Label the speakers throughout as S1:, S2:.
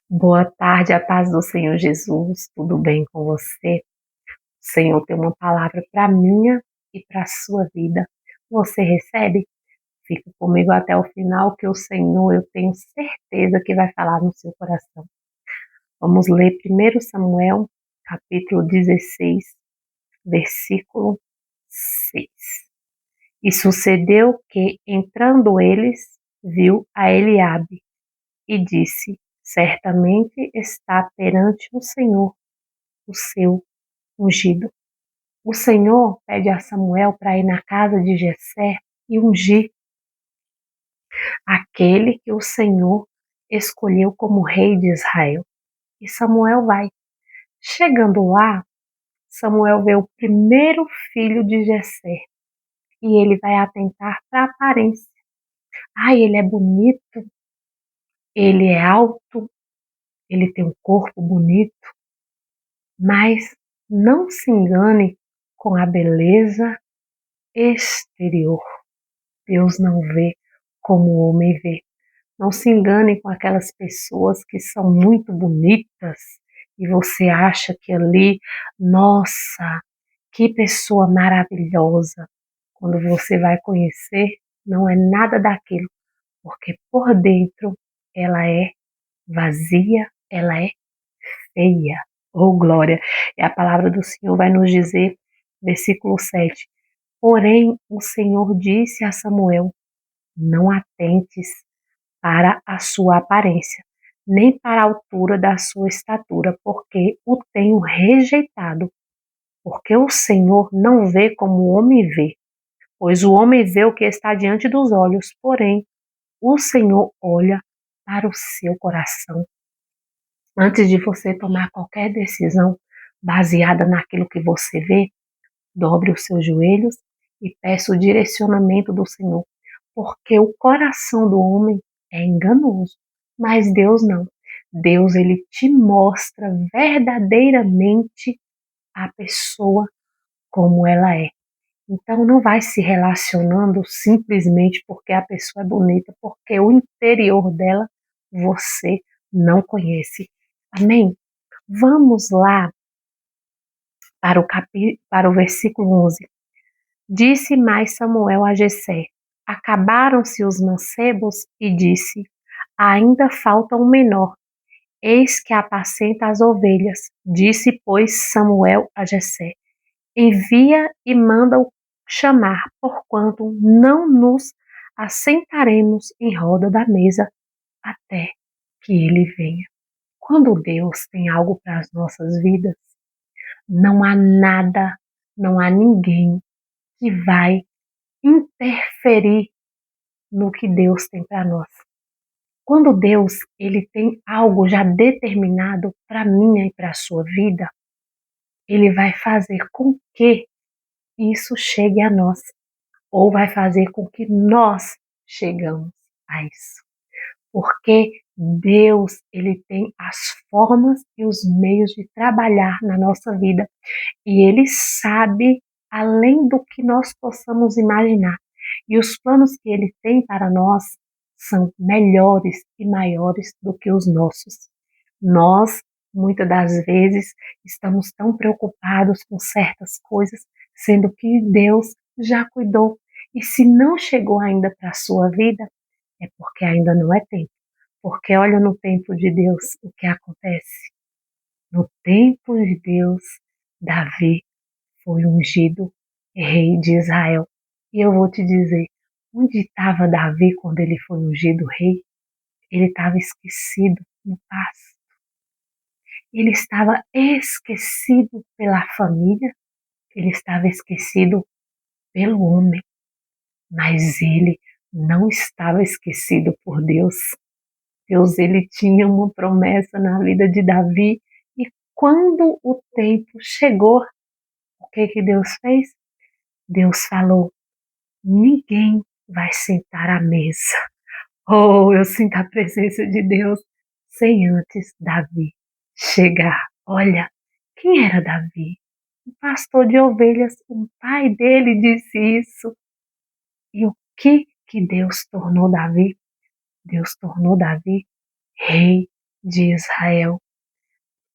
S1: Boa tarde, a paz do Senhor Jesus, tudo bem com você? O Senhor tem uma palavra para minha e para a sua vida. Você recebe? Fica comigo até o final, que o Senhor, eu tenho certeza que vai falar no seu coração. Vamos ler 1 Samuel, capítulo 16, versículo 6. E sucedeu que, entrando eles, viu a Eliabe e disse: certamente está perante o Senhor o seu ungido. O Senhor pede a Samuel para ir na casa de Jessé e ungir aquele que o Senhor escolheu como rei de Israel. E Samuel vai. Chegando lá, Samuel vê o primeiro filho de Jessé e ele vai atentar para a aparência. Ele é bonito, ele é alto, ele tem um corpo bonito, mas não se engane com a beleza exterior. Deus não vê como o homem vê. Não se engane com aquelas pessoas que são muito bonitas e você acha que ali, nossa, que pessoa maravilhosa. Quando você vai conhecer, não é nada daquilo, porque por dentro ela é vazia, ela é feia. Oh, glória! E a palavra do Senhor vai nos dizer, versículo 7. Porém, o Senhor disse a Samuel: não atentes para a sua aparência, nem para a altura da sua estatura, porque o tenho rejeitado. Porque o Senhor não vê como o homem vê, pois o homem vê o que está diante dos olhos, porém o Senhor olha para o seu coração. Antes de você tomar qualquer decisão baseada naquilo que você vê, dobre os seus joelhos e peça o direcionamento do Senhor, porque o coração do homem é enganoso, mas Deus não. Deus, ele te mostra verdadeiramente a pessoa como ela é. Então não vai se relacionando simplesmente porque a pessoa é bonita, porque o interior dela você não conhece. Amém? Vamos lá para o versículo 11. Disse mais Samuel a Jessé: acabaram-se os mancebos, e disse: ainda falta um menor, eis que apacenta as ovelhas. Disse, pois, Samuel a Jessé: envia e manda-o chamar, porquanto não nos assentaremos em roda da mesa até que ele venha. Quando Deus tem algo para as nossas vidas, não há nada, não há ninguém que vai interferir no que Deus tem para nós. Quando Deus ele tem algo já determinado para minha e para a sua vida, ele vai fazer com que isso chegue a nós, ou vai fazer com que nós chegamos a isso. Porque Deus ele tem as formas e os meios de trabalhar na nossa vida e ele sabe além do que nós possamos imaginar. E os planos que ele tem para nós são melhores e maiores do que os nossos. Nós, muitas das vezes, estamos tão preocupados com certas coisas, sendo que Deus já cuidou. E se não chegou ainda para a sua vida, é porque ainda não é tempo. Porque olha no tempo de Deus o que acontece. No tempo de Deus, Davi foi ungido rei de Israel. E eu vou te dizer, onde estava Davi quando ele foi ungido rei? Ele estava esquecido no pasto. Ele estava esquecido pela família, ele estava esquecido pelo homem, mas ele não estava esquecido por Deus. Deus ele tinha uma promessa na vida de Davi e quando o tempo chegou, o que que Deus fez? Deus falou: ninguém vai sentar à mesa. Oh, eu sinto a presença de Deus sem antes Davi chegar. Olha, quem era Davi? Um pastor de ovelhas, o pai dele disse isso. E o que Deus tornou Davi? Deus tornou Davi rei de Israel.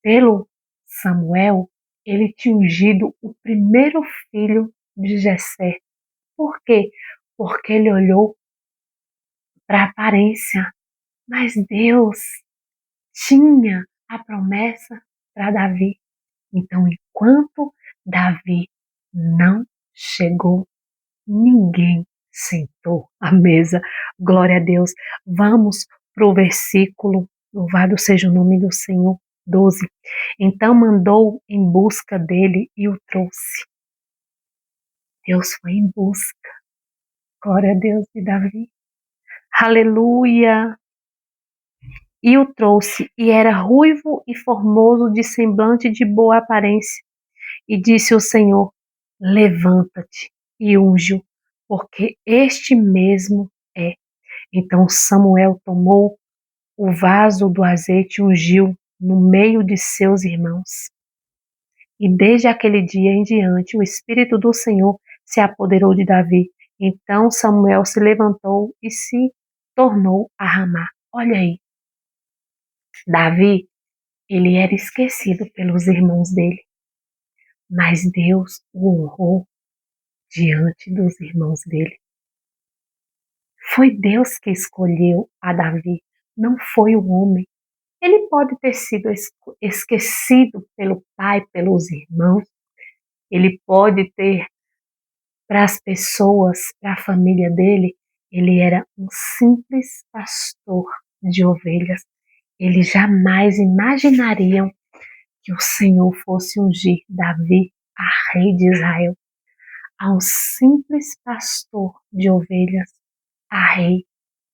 S1: Pelo Samuel, ele tinha ungido o primeiro filho de Jessé. Por quê? Porque ele olhou para a aparência, mas Deus tinha a promessa para Davi. Então, enquanto Davi não chegou, ninguém sentou à mesa. Glória a Deus. Vamos para o versículo, louvado seja o nome do Senhor, 12. Então mandou em busca dele e o trouxe. Deus foi em busca. Glória a Deus de Davi. Aleluia. E o trouxe, e era ruivo e formoso, de semblante de boa aparência. E disse o Senhor: levanta-te e unge-o, porque este mesmo é. Então Samuel tomou o vaso do azeite e ungiu no meio de seus irmãos. E desde aquele dia em diante o Espírito do Senhor se apoderou de Davi. Então Samuel se levantou e se tornou a Ramá. Olha aí, Davi, ele era esquecido pelos irmãos dele, mas Deus o honrou diante dos irmãos dele. Foi Deus que escolheu a Davi, não foi o homem. Ele pode ter sido esquecido pelo pai, pelos irmãos, ele pode ter, para as pessoas, para a família dele, ele era um simples pastor de ovelhas. Eles jamais imaginariam que o Senhor fosse ungir Davi a rei de Israel, a um simples pastor de ovelhas, a rei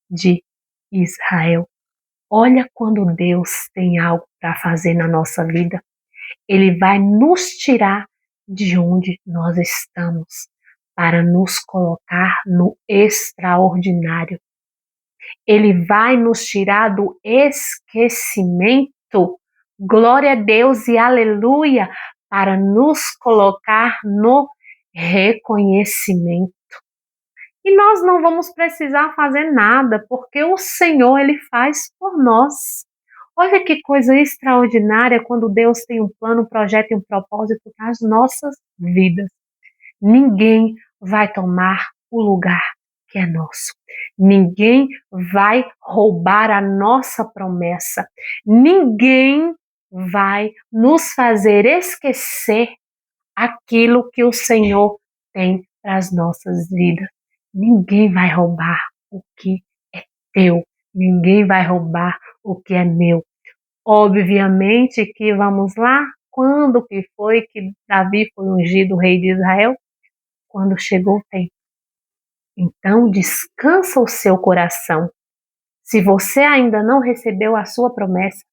S1: de Israel. Olha, quando Deus tem algo para fazer na nossa vida, Ele vai nos tirar de onde nós estamos para nos colocar no extraordinário. Ele vai nos tirar do esquecimento, glória a Deus e aleluia, para nos colocar no reconhecimento. E nós não vamos precisar fazer nada, porque o Senhor, Ele faz por nós. Olha que coisa extraordinária quando Deus tem um plano, um projeto e um propósito para as nossas vidas. Ninguém vai tomar o lugar que é nosso. Ninguém vai roubar a nossa promessa. Ninguém vai nos fazer esquecer aquilo que o Senhor tem para as nossas vidas. Ninguém vai roubar o que é teu. Ninguém vai roubar o que é meu. Obviamente que, vamos lá, quando que foi que Davi foi ungido rei de Israel? Quando chegou o tempo. Então descansa o seu coração. Se você ainda não recebeu a sua promessa,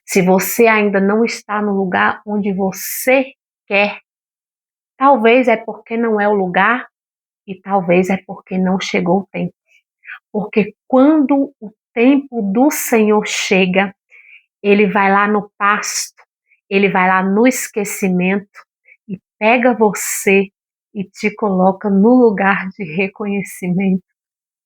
S1: se você ainda não está no lugar onde você quer, talvez é porque não é o lugar e talvez é porque não chegou o tempo. Porque quando o tempo do Senhor chega, Ele vai lá no pasto, Ele vai lá no esquecimento e pega você e te coloca no lugar de reconhecimento.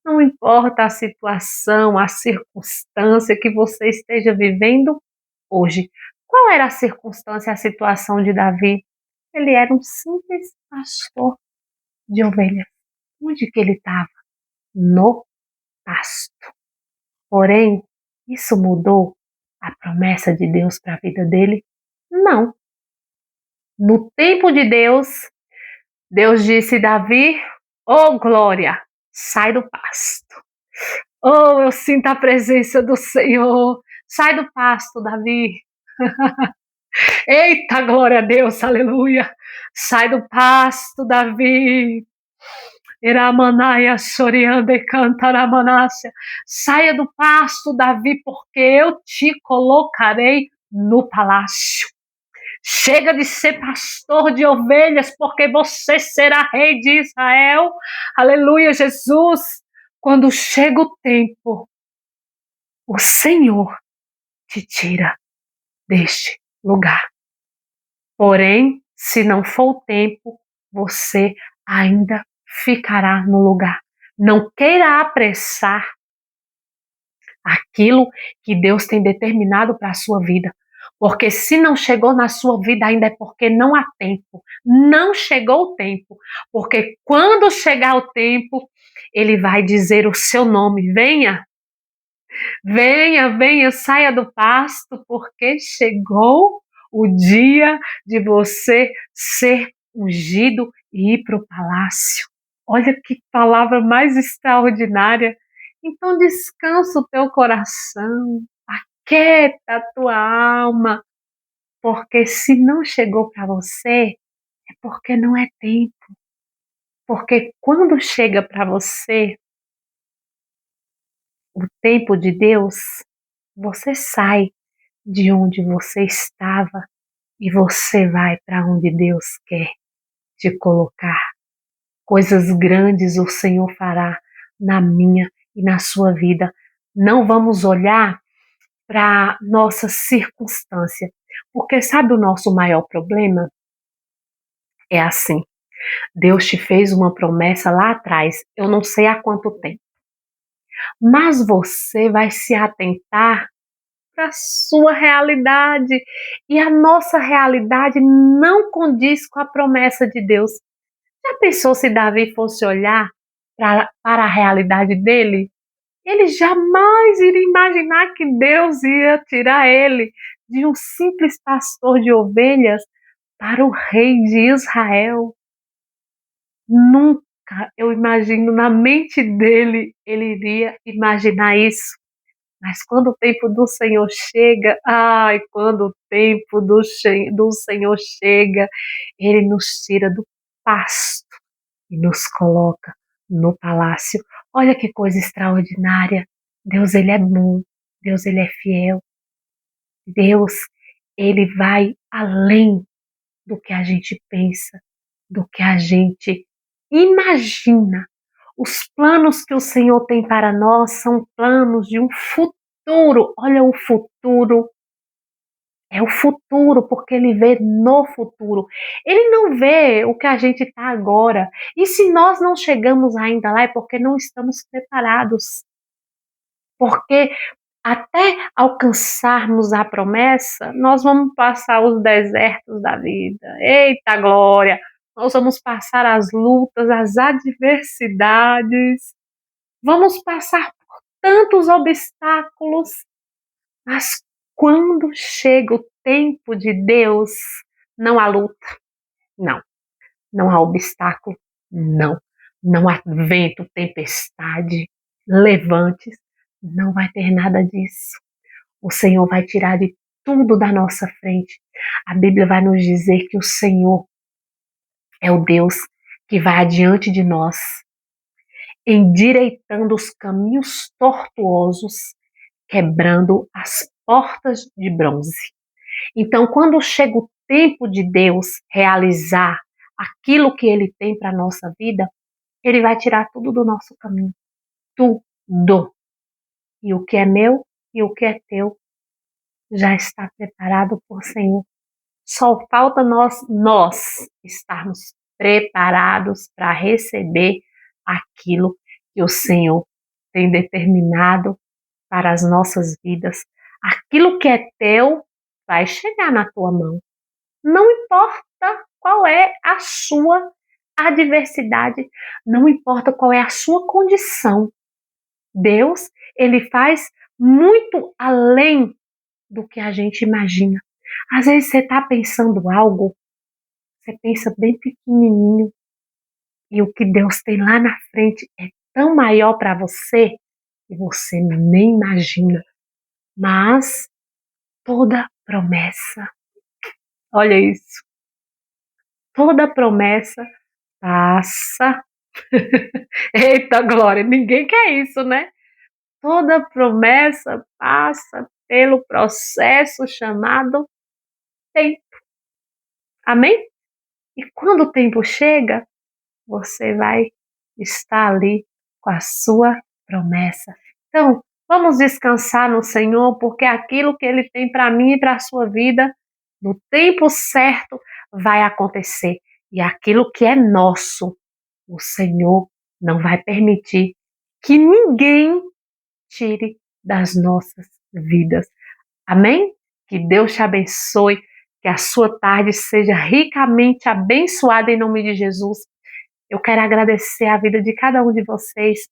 S1: Não importa a situação, a circunstância que você esteja vivendo hoje. Qual era a circunstância, a situação de Davi? Ele era um simples pastor de ovelhas. Onde que ele estava? No pasto. Porém, isso mudou a promessa de Deus para a vida dele? Não. No tempo de Deus, Deus disse: Davi, oh glória, sai do pasto. Oh, eu sinto a presença do Senhor. Sai do pasto, Davi. Eita, glória a Deus, aleluia. Sai do pasto, Davi. Iramanaia Soriande Cantaramanácia. Saia do pasto, Davi, porque eu te colocarei no palácio. Chega de ser pastor de ovelhas, porque você será rei de Israel. Aleluia, Jesus. Quando chega o tempo, o Senhor te tira deste lugar. Porém, se não for o tempo, você ainda ficará no lugar. Não queira apressar aquilo que Deus tem determinado para a sua vida. Porque se não chegou na sua vida ainda é porque não há tempo. Não chegou o tempo. Porque quando chegar o tempo, ele vai dizer o seu nome. Venha, venha, venha, saia do pasto, porque chegou o dia de você ser ungido e ir para o palácio. Olha que palavra mais extraordinária. Então descansa o teu coração, aquieta a tua alma, porque se não chegou para você, é porque não é tempo. Porque quando chega para você o tempo de Deus, você sai de onde você estava e você vai para onde Deus quer te colocar. Coisas grandes o Senhor fará na minha e na sua vida. Não vamos olhar para nossa circunstância, porque sabe o nosso maior problema? É assim, Deus te fez uma promessa lá atrás, eu não sei há quanto tempo, mas você vai se atentar para a sua realidade, e a nossa realidade não condiz com a promessa de Deus. Já pensou se Davi fosse olhar para a realidade dele? Ele jamais iria imaginar que Deus ia tirar ele de um simples pastor de ovelhas para o rei de Israel. Nunca, eu imagino, na mente dele, ele iria imaginar isso. Mas quando o tempo do Senhor chega, ai, quando o tempo do Senhor chega, ele nos tira do pasto e nos coloca no palácio. Olha que coisa extraordinária. Deus, ele é bom. Deus, ele é fiel. Deus, ele vai além do que a gente pensa, do que a gente imagina. Os planos que o Senhor tem para nós são planos de um futuro. Olha o futuro. É o futuro, porque ele vê no futuro. Ele não vê o que a gente está agora. E se nós não chegamos ainda lá, é porque não estamos preparados. Porque até alcançarmos a promessa, nós vamos passar os desertos da vida. Eita glória! Nós vamos passar as lutas, as adversidades. Vamos passar por tantos obstáculos. Mas quando chega o tempo de Deus, não há luta, não. Não há obstáculo, não. Não há vento, tempestade, levantes, não vai ter nada disso. O Senhor vai tirar de tudo da nossa frente. A Bíblia vai nos dizer que o Senhor é o Deus que vai adiante de nós, endireitando os caminhos tortuosos, quebrando as portas de bronze. Então, quando chega o tempo de Deus realizar aquilo que Ele tem para a nossa vida, Ele vai tirar tudo do nosso caminho. Tudo. E o que é meu e o que é teu já está preparado por Senhor. Só falta nós estarmos preparados para receber aquilo que o Senhor tem determinado para as nossas vidas. Aquilo que é teu vai chegar na tua mão. Não importa qual é a sua adversidade, não importa qual é a sua condição. Deus, ele faz muito além do que a gente imagina. Às vezes você está pensando algo, você pensa bem pequenininho, e o que Deus tem lá na frente é tão maior para você que você nem imagina. Mas toda promessa, olha isso, toda promessa passa. Eita glória, ninguém quer isso, né? Toda promessa passa pelo processo chamado tempo. Amém? E quando o tempo chega, você vai estar ali com a sua promessa. Então, vamos descansar no Senhor, porque aquilo que Ele tem para mim e para a sua vida, no tempo certo, vai acontecer. E aquilo que é nosso, o Senhor não vai permitir que ninguém tire das nossas vidas. Amém? Que Deus te abençoe, que a sua tarde seja ricamente abençoada em nome de Jesus. Eu quero agradecer a vida de cada um de vocês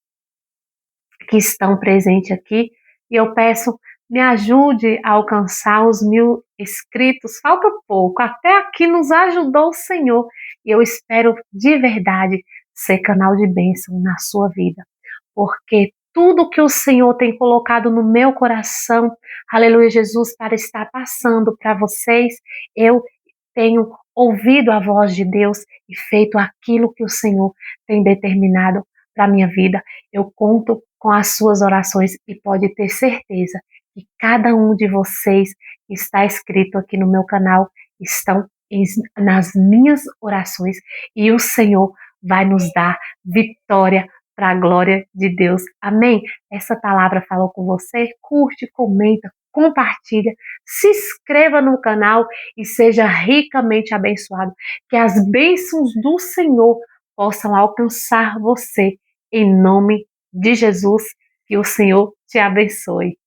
S1: que estão presentes aqui e eu peço, me ajude a alcançar os 1000 inscritos. Falta pouco, até aqui nos ajudou o Senhor e eu espero de verdade ser canal de bênção na sua vida, porque tudo que o Senhor tem colocado no meu coração, aleluia, Jesus, para estar passando para vocês, eu tenho ouvido a voz de Deus e feito aquilo que o Senhor tem determinado para a minha vida. Eu conto com as suas orações e pode ter certeza que cada um de vocês que está inscrito aqui no meu canal estão nas minhas orações e o Senhor vai nos dar vitória para a glória de Deus. Amém? Essa palavra falou com você? Curte, comenta, compartilha, se inscreva no canal e seja ricamente abençoado. Que as bênçãos do Senhor possam alcançar você. Em nome de Jesus, que o Senhor te abençoe.